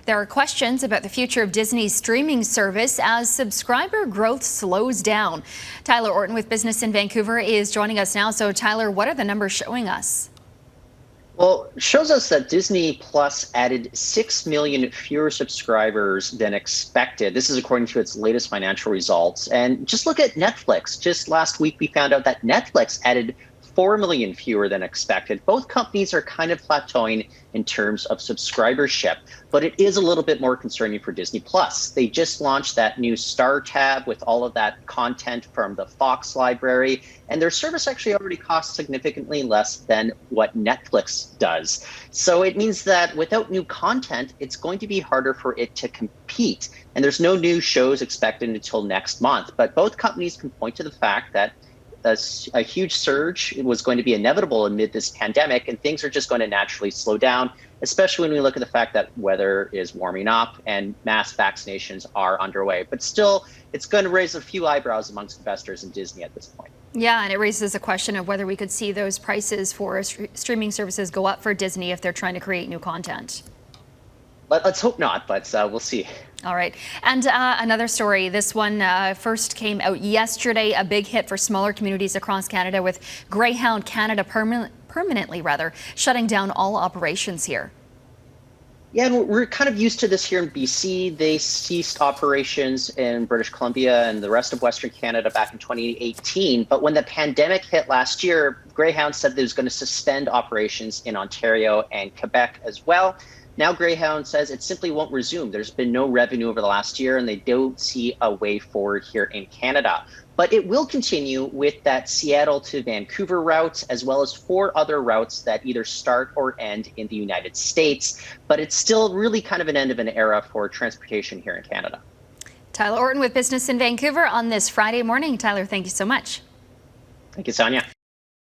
There are questions about the future of Disney's streaming service as subscriber growth slows down. Tyler Orton with Business in Vancouver is joining us now. So Tyler, what are the numbers showing us? Well, it shows us that Disney Plus added 6 million fewer subscribers than expected. This is according to its latest financial results. And just look at Netflix. Just last week, we found out that Netflix added 4 million fewer than expected. Both companies are kind of plateauing in terms of subscribership, but it is a little bit more concerning for Disney Plus. They just launched that new Star tab with all of that content from the Fox library, and their service actually already costs significantly less than what Netflix does. So it means that without new content, it's going to be harder for it to compete. And there's no new shows expected until next month. But both companies can point to the fact that a huge surge was going to be inevitable amid this pandemic, and things are just going to naturally slow down, especially when we look at the fact that weather is warming up and mass vaccinations are underway. But still, it's going to raise a few eyebrows amongst investors in Disney at this point. Yeah, and it raises a question of whether we could see those prices for streaming services go up for Disney if they're trying to create new content. Let's hope not, but we'll see. All right. And another story. This one first came out yesterday, a big hit for smaller communities across Canada with Greyhound Canada permanently shutting down all operations here. Yeah, and we're kind of used to this here in BC. They ceased operations in British Columbia and the rest of Western Canada back in 2018. But when the pandemic hit last year, Greyhound said they was going to suspend operations in Ontario and Quebec as well. Now Greyhound says it simply won't resume. There's been no revenue over the last year, and they don't see a way forward here in Canada. But it will continue with that Seattle to Vancouver route, as well as 4 other routes that either start or end in the United States. But it's still really kind of an end of an era for transportation here in Canada. Tyler Orton with Business in Vancouver on this Friday morning. Tyler, thank you so much. Thank you, Sonia.